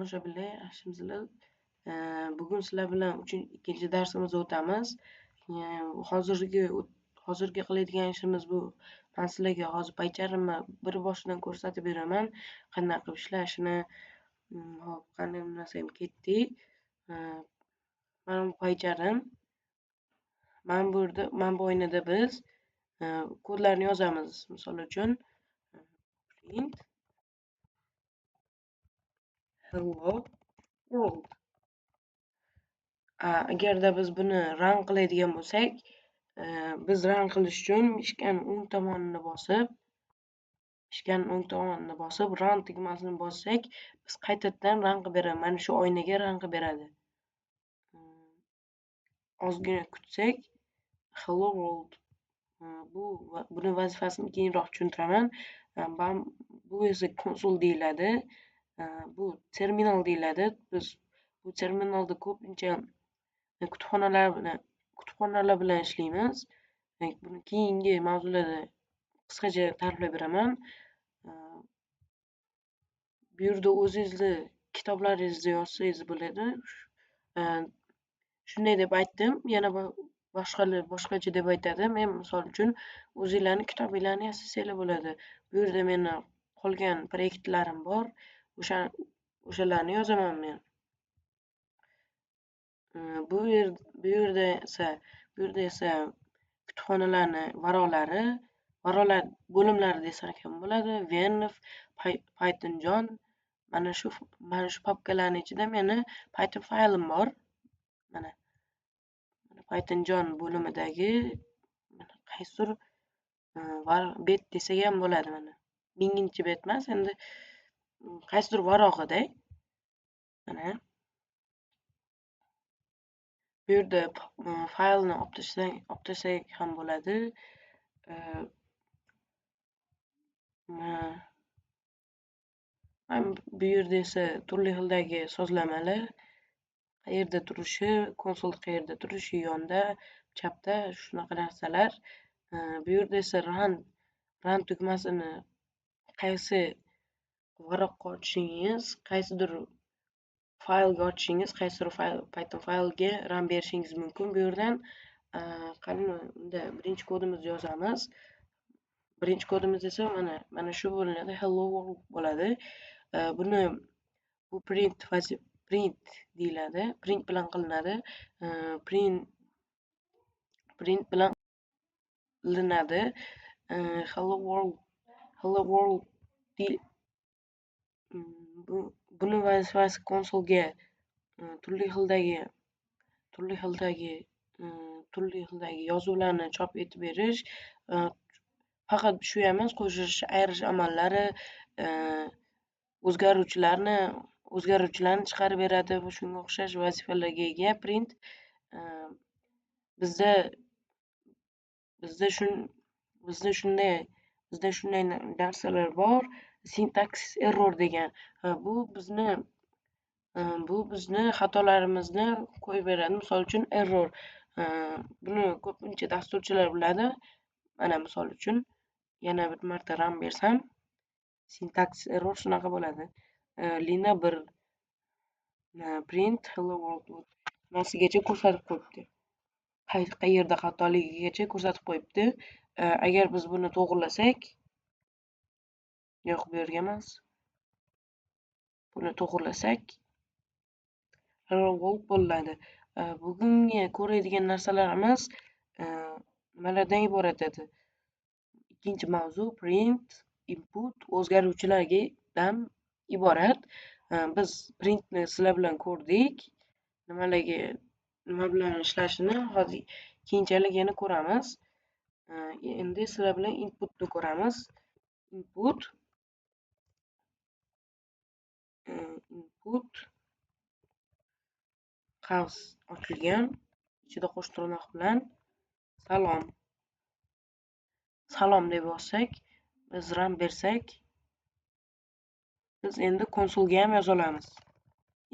Tomoshabinlar, yaxshimisizlar? Bugun sizlar bilan ikkinchi darsimizni o'tamiz. Hozirgi qiladigan ishimiz bu. Men sizlarga hozir paycharimni bir boshidan ko'rsatib beraman, qanday qilib ishlashini. Hop, qanday bo'lmasam ketdik. Mana bu paycharim. Mana bu oynada biz kodlarni yozamiz. Misol uchun print hello world. Agarda biz buni run qiladigan bo'lsak, biz run qilish uchun mishkani o'ng tomonini bosib, run tugmasini bossak, biz qaytadan run qilib beradi. Mana shu oynaga run qilib beradi. Ozgina kutsak, hello world. Buni vazifasini keyinroq tushuntiraman. Bu esa konsol deyiladi. Bu terminal deyiladi. Biz bu terminalda ko'pincha kutubxonalar bilan ishlaymiz. Buni keyingi mavzularda qisqacha ta'riflab beraman. Bu yerda o'zingizni kitoblaringizni yozsangiz bo'ladi. Shunday deb aytdim. Yana boshqacha deb aytadi. Men misol uchun o'zinglarning kitobinglarni yasasanglar bo'ladi. Bu yerda meni qolgan proyektlarim bor. O'shalarni yozaman men. Bu yerda esa kutubxonalarni varaqlari bo'limlari desak ham bo'ladi. Venv, Pythonjon. Mana shu papkalarning ichida meni Python faylim bor. Mana Pythonjon bo'limidagi qaysidir bet desak ham bo'ladi. Mana 1000-bet emas, endi qaysidir varog'ida. Mana bu yerda faylni olib tashlasak ham bo'ladi. Bu yerda esa turli xildagi sozlamalar, qayerda turishi, konsol qayerda turishi, yonda, chapda, shunaqa narsalar. Bu yerda esa run tugmasini qaysi varaqqa ochishingiz, qaysidir faylga ochishingiz, qaysidir Python faylga run berishingiz mumkin. Bu yerdan qani unda birinchi kodimizni yozamiz. Birinchi kodimiz esa mana shu bo'linadi, hello world bo'ladi. Bu print deyiladi. Print bilan qilinadi. Print bilan qilinadi. Hello world buni vazifasi konsolga turli xildagi yozuvlarni chop etib berish. Faqat shu emas, qo'shish, ayirish amallari, o'zgaruvchilarni chiqarib beradi. Shunga o'xshash vazifalarga ega print. Bizda shunday narsalar bor. Syntax error degan. Bu bizni xatolarimizni qo'yib beradi. Misol uchun error. Buni ko'pincha dasturchilar biladi. Mana misol uchun yana bir marta run bersam, syntax error shunaqa bo'ladi. Lina 1 print hello world nasigacha ko'rsatib qo'yibdi. Qayerda xatoligigacha ko'rsatib qo'yibdi. Agar biz buni to'g'rilasak, yo'q, bu yerga emas. Buni to'g'rilasak, hello world bo'ladi. Bugungi ko'radigan narsalarimiz nimalardan iborat edi? Ikkinchi mavzu print, input, o'zgaruvchilardan iborat. Biz printni sizlar bilan ko'rdik. Nima bilan ishlashini hozir keyinchalik yana ko'ramiz. Endi sizlar bilan inputni ko'ramiz. Input qavs ochilgan, ichida qo'sh tirnoq bilan salom deb yozsak, biz run bersak, biz endi konsolga ham yoza olamiz.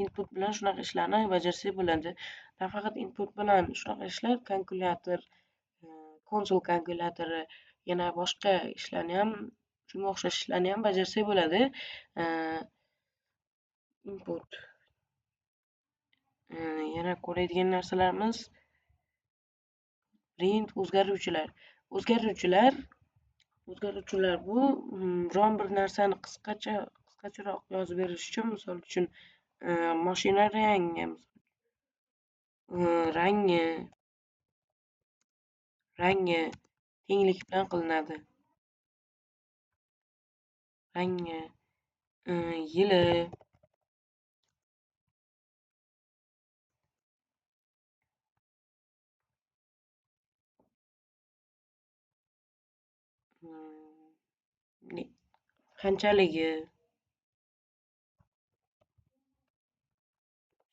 Input bilan shunaqa ishlarni bajarsak bo'ladi. Nafaqat input bilan shunaqa ishlar, kalkulyator, konsol kalkulyatori, yana boshqa ishlarni ham, shunga o'xshash ishlarni ham bajarsak bo'ladi. input. Yana ko'radigan narsalarimiz print, o'zgaruvchilar. O'zgaruvchilar bu biron bir narsani qisqacharoq yozib berish uchun, misol uchun, mashina rangi tenglik bilan qilinadi. Rangi, yili, qanchaligi,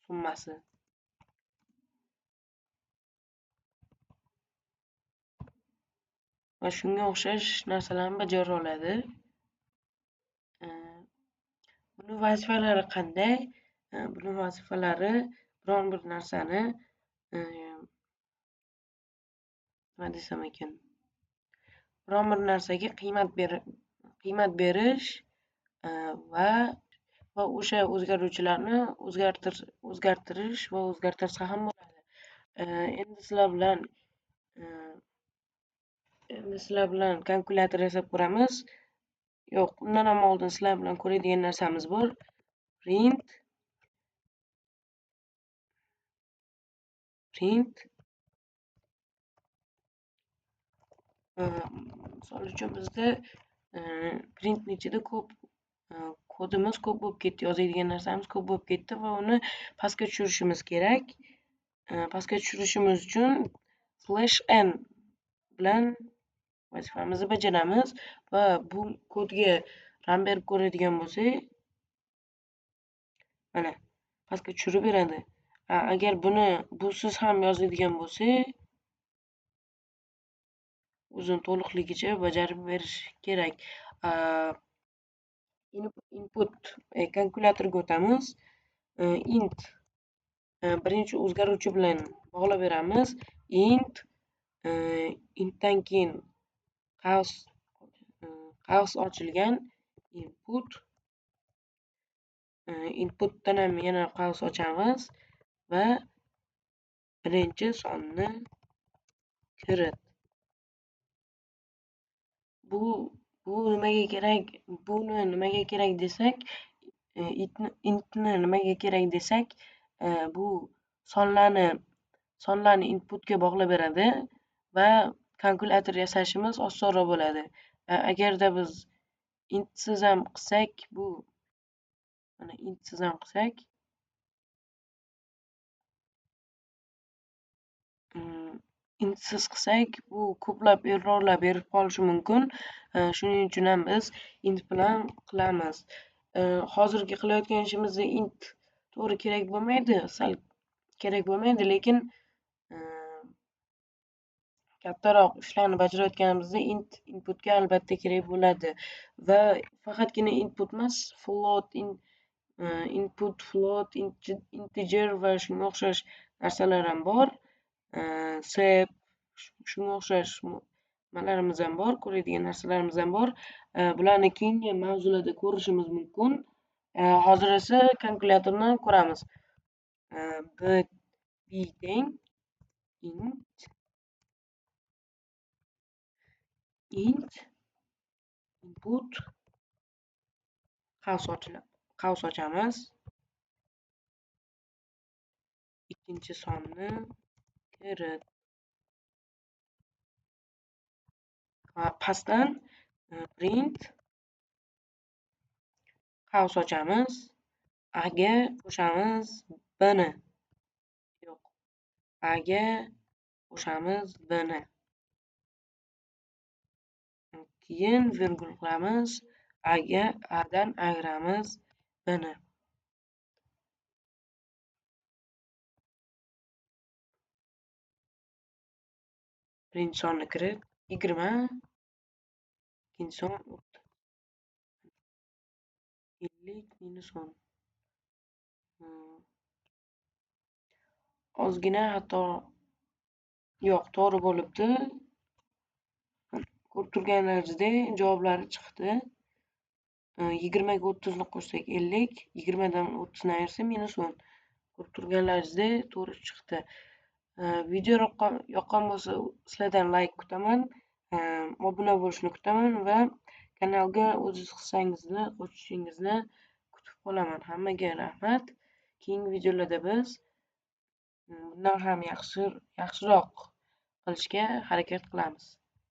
summasi va shunga o'xshash narsalarni bajara oladi. Buni vazifalari qanday? Buni vazifalari biron bir narsani nima desam ekan, biron bir narsaga qiymat berish va o'sha o'zgaruvchilarni o'zgartirish va o'zgartirsa ham bo'ladi. Endi sizlar bilan kalkulyator yasab ko'ramiz. Yo'q, undan ham oldin sizlar bilan ko'radigan narsamiz bor. Print misol uchun bizda printni ichida kodimiz ko'p bo'lib ketdi, yozadigan narsamiz ko'p bo'lib ketdi va uni pastga tushirishimiz kerak. Pastga tushirishimiz uchun /n bilan vazifamizni bajaramiz va bu kodga run berib ko'radigan bo'lsak, mana pastga tushirib beradi. Agar busiz ham yozadigan bo'lsak, o'zini to'liqligicha bajarib berish kerak. Input kalkulyatorga o'tamiz. Int birinchi o'zgaruvchi bilan bog'lab beramiz. Intdan keyin qavs ochilgan inputdan ham yana qavs ochamiz va birinchi sonni kirit. Buni nimaga kerak desak, intni nimaga kerak desak, bu sonlarni inputga bog'lab beradi va kalkulyator yasashimiz osonroq bo'ladi. Agarda biz intsiz ham qilsak, bu ko'plab errorlar berib qolishi mumkin. Shuning uchun ham biz int bilan qilamiz. Hozirgi qilayotgan ishimizda int to'g'ri kerak bo'lmaydi, lekin kattaroq ishlarni bajarayotganimizda inputga albatta kerak bo'ladi va faqatgina input emas, input, float, integer va shunga o'xshash narsalar ham bor. Sep, shunga o'xshash nimalarimiz ham bor, ko'radigan narsalarimiz ham bor. Bularni keyingi mavzularda ko'rishimiz mumkin. Hozir esa kalkulyatorni ko'ramiz. B teng int input qavs ochamiz. Ikkinchi sonni kirit. Pastdan print qavs ochamiz. Aga qo'shamiz b-ni. Aga qo'shamiz b-ni. Keyin virgul qilamiz. A'dan ayiramiz b-ni. Birinchi sonni kirit 20, ikkinchi son 50 -10. Ozgina xato yo'q, to'g'ri bo'libdi. Ko'rib turganingizdek javoblari chiqdi. 20 ga 30 ni qo'shsak 50, 20 dan 30 ni ayirsa -10. Ko'rib turganlaringizdek to'g'ri chiqdi. Video yoqqan bo'lsa, sizlardan layk kutaman, obuna bo'lishni kutaman va kanalga o'z hissangizni qo'shishingizni kutib qolaman. Hammaga rahmat. Keyingi videolarda biz bundan ham yaxshiroq qilishga harakat qilamiz.